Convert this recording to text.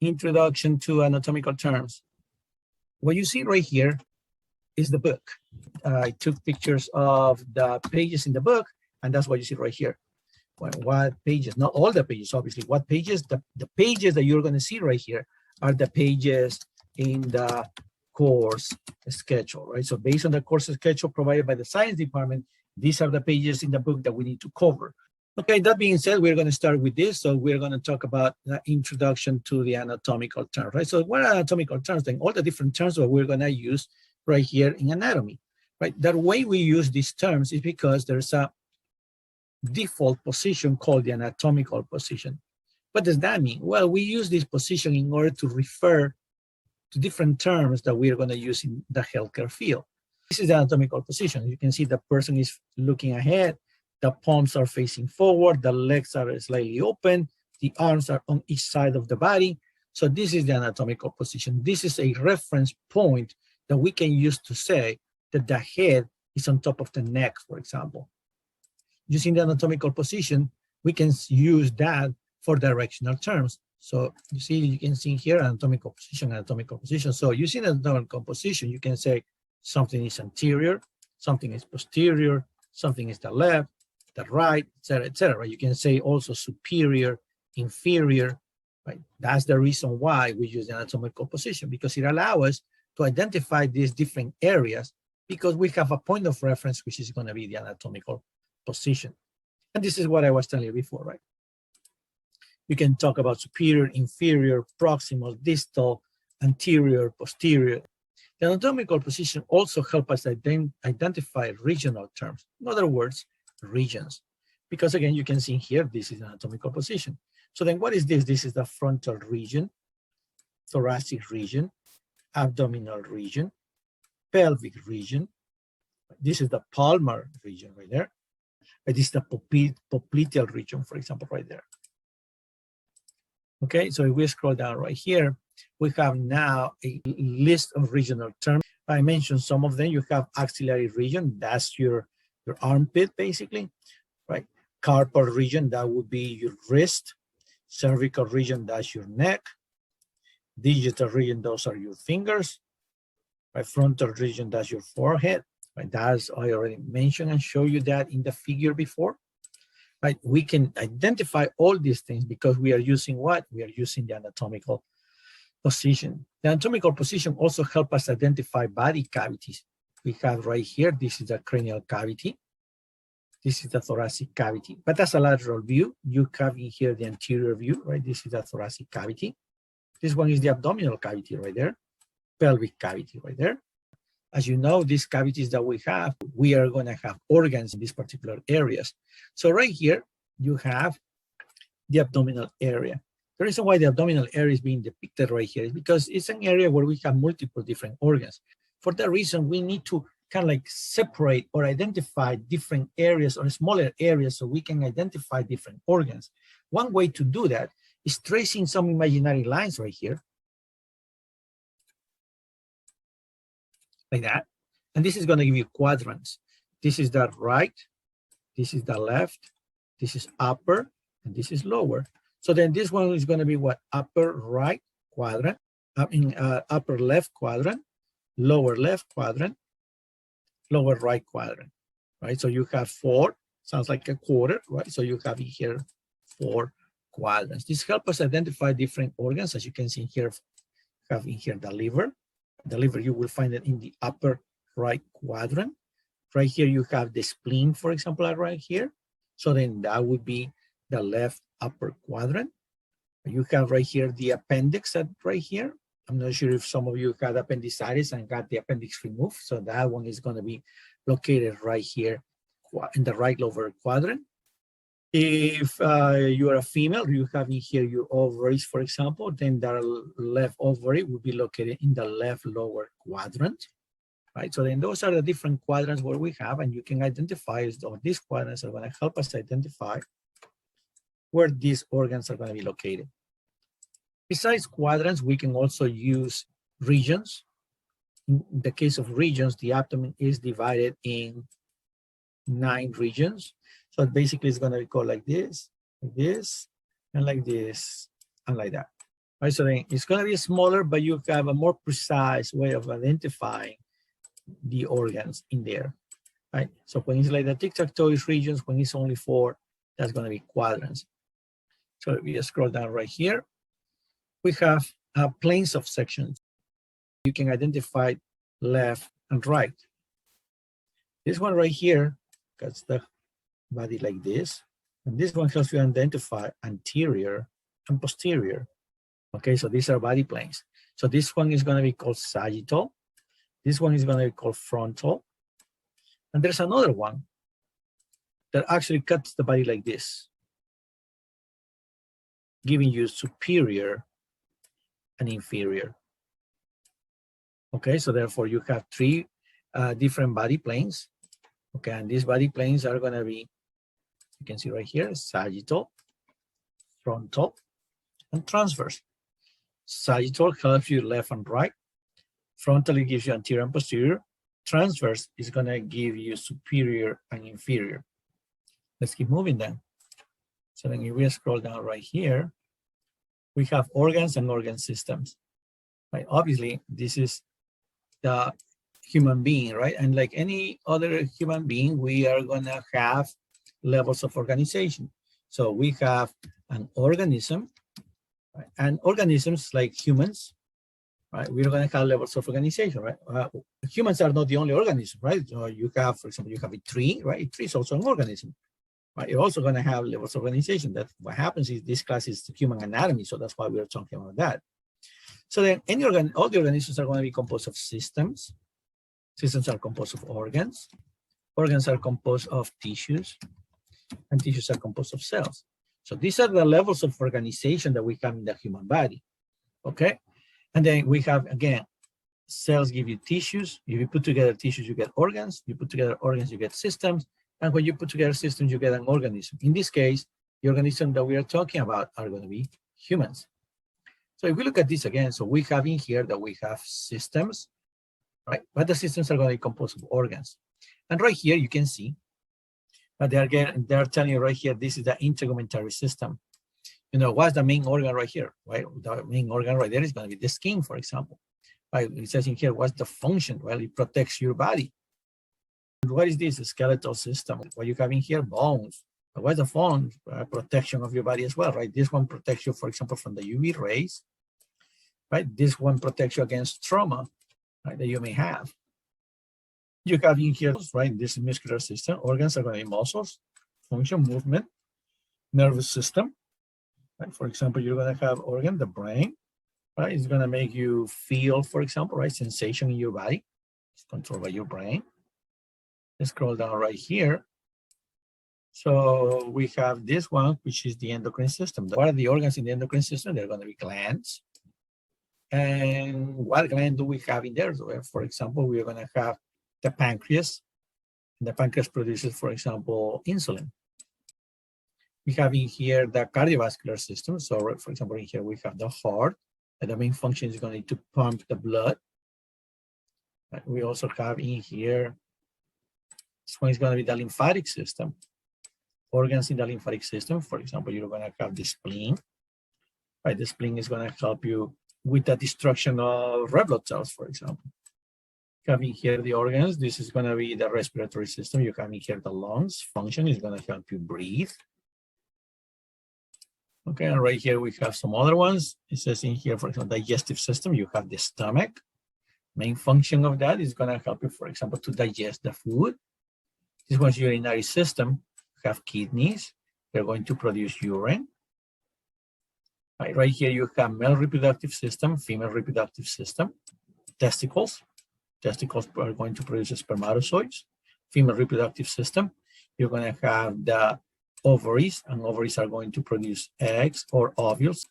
Introduction to Anatomical Terms. What you see right here is the book. I took pictures of the pages in the book, and that's what you see right here. What pages? Not all the pages, obviously. What pages? The pages that you're going to see right here are the pages in the course schedule, right? So based on the course schedule provided by the science department, these are the pages in the book that we need to cover. Okay, that being said, we're going to start with this. So we're going to talk about the introduction to the anatomical terms, right? So what are anatomical terms? Then all the different terms that we're going to use right here in anatomy, right? The way we use these terms is because there's a default position called the anatomical position. What does that mean? Well, we use this position in order to refer to different terms that we are going to use in the healthcare field. This is the anatomical position. You can see the person is looking ahead, the palms are facing forward, the legs are slightly open, the arms are on each side of the body. So this is the anatomical position. This is a reference point that we can use to say that the head is on top of the neck, for example. Using the anatomical position, we can use that for directional terms. So you see, you can see here anatomical position, anatomical position. So using anatomical position, you can say something is anterior, something is posterior, something is the left, the right, etc., etc. Right? You can say also superior, inferior, right? That's the reason why we use the anatomical position, because it allows us to identify these different areas, because we have a point of reference, which is going to be the anatomical position. And this is what I was telling you before, right? You can talk about superior, inferior, proximal, distal, anterior, posterior. The anatomical position also helps us identify regional terms. In other words, regions. Because again, you can see here, this is anatomical position. So then what is this? This is the frontal region, thoracic region, abdominal region, pelvic region. This is the palmar region right there. This is the popliteal region, for example, right there. Okay, so if we scroll down right here, we have now a list of regional terms. I mentioned some of them. You have axillary region, that's your armpit, basically, right? Carpal region, that would be your wrist. Cervical region, that's your neck. Digital region, those are your fingers. Right? Frontal region, that's your forehead. Right? That's, I already mentioned and showed you that in the figure before. Right? We can identify all these things because we are using what? We are using the anatomical position. The anatomical position also helps us identify body cavities. We have right here, this is the cranial cavity. This is the thoracic cavity, but that's a lateral view. You have in here the anterior view, right? This is the thoracic cavity. This one is the abdominal cavity right there, pelvic cavity right there. As you know, these cavities that we have, we are going to have organs in these particular areas. So right here, you have the abdominal area. The reason why the abdominal area is being depicted right here is because it's an area where we have multiple different organs. For that reason, we need to kind of like separate or identify different areas or smaller areas so we can identify different organs. One way to do that is tracing some imaginary lines right here, like that. And this is going to give you quadrants. This is the right, this is the left, this is upper, and this is lower. So then this one is going to be what? Upper right quadrant, upper left quadrant, lower left quadrant, lower right quadrant, right? So you have 4, sounds like a quarter, right? So you have in here 4 quadrants. This helps us identify different organs. As you can see here, have in here the liver. The liver, you will find it in the upper right quadrant. Right here, you have the spleen, for example, right here. So then that would be the left upper quadrant. You have right here the appendix right here. I'm not sure if some of you had appendicitis and got the appendix removed. So that one is going to be located right here in the right lower quadrant. If you are a female, you have in here your ovaries, for example, then the left ovary will be located in the left lower quadrant, right? So then those are the different quadrants where we have, and you can identify, or these quadrants are going to help us identify where these organs are going to be located. Besides quadrants, we can also use regions. In the case of regions, the abdomen is divided in 9 regions. So basically it's going to go like this, and like this, and like that. right? So then it's going to be smaller, but you have a more precise way of identifying the organs in there, right? So when it's like the tic-tac-toe is regions, when it's only 4, that's going to be quadrants. So if you scroll down right here, we have planes of sections. You can identify left and right. This one right here got the body like this. And this one helps you identify anterior and posterior. Okay, so these are body planes. So this one is going to be called sagittal. This one is going to be called frontal. And there's another one that actually cuts the body like this, giving you superior and inferior. Okay, so therefore you have 3 different body planes. Okay, and these body planes are going to be, you can see right here, sagittal, frontal, and transverse. Sagittal helps you left and right. Frontally gives you anterior and posterior. Transverse is going to give you superior and inferior. Let's keep moving then. So then if we scroll down right here, we have organs and organ systems. Right? Obviously, this is the human being, right? And like any other human being, we are going to have levels of organization. So we have an organism, right? And organisms like humans, right? We're going to have levels of organization, right? Humans are not the only organism, right? So you have, for example, you have a tree, right? A tree is also an organism, right? You're also going to have levels of organization. That what happens is this class is human anatomy, so that's why we're talking about that. So then all the organisms are going to be composed of systems. Systems are composed of organs. Organs are composed of tissues, and tissues are composed of cells. So these are the levels of organization that we have in the human body, okay? And then we have, again, cells give you tissues. If you put together tissues, you get organs. You put together organs, you get systems. And when you put together systems, you get an organism. In this case, the organism that we are talking about are going to be humans. So if we look at this again, so we have in here that we have systems, right? But the systems are going to be composed of organs. And right here, you can see that they're telling you right here, this is the integumentary system. You know, what's the main organ right here, right? The main organ right there is going to be the skin, for example. Right? It says in here, what's the function? Well, it protects your body. And what is this? The skeletal system. What you have in here? Bones. What's the bone? Protection of your body as well, right? This one protects you, for example, from the UV rays, right? This one protects you against trauma, right, that you may have. You have in here, right, this muscular system. Organs are going to be muscles, function, movement, nervous system. Right? For example, you're going to have organ, the brain, right? It's going to make you feel, for example, right, sensation in your body. It's controlled by your brain. Let's scroll down right here. So we have this one, which is the endocrine system. What are the organs in the endocrine system? They're going to be glands. And what gland do we have in there? So, for example, we're going to have the pancreas. And the pancreas produces, for example, insulin. We have in here the cardiovascular system. So, for example, in here we have the heart. And the main function is going to pump the blood. We also have in here, this one is going to be the lymphatic system. Organs in the lymphatic system. For example, you're going to have the spleen. Right, the spleen is going to help you with the destruction of red blood cells, for example. Having here the organs, this is going to be the respiratory system. You have in here the lungs. Function is going to help you breathe. Okay, and right here we have some other ones. It says in here, for example, digestive system. You have the stomach. Main function of that is going to help you, for example, to digest the food. This one's urinary system. You have kidneys. They're going to produce urine. Right here you have male reproductive system, female reproductive system, testicles. Testicles are going to produce spermatozoids. Female reproductive system, you're going to have the ovaries, and ovaries are going to produce eggs or ovules.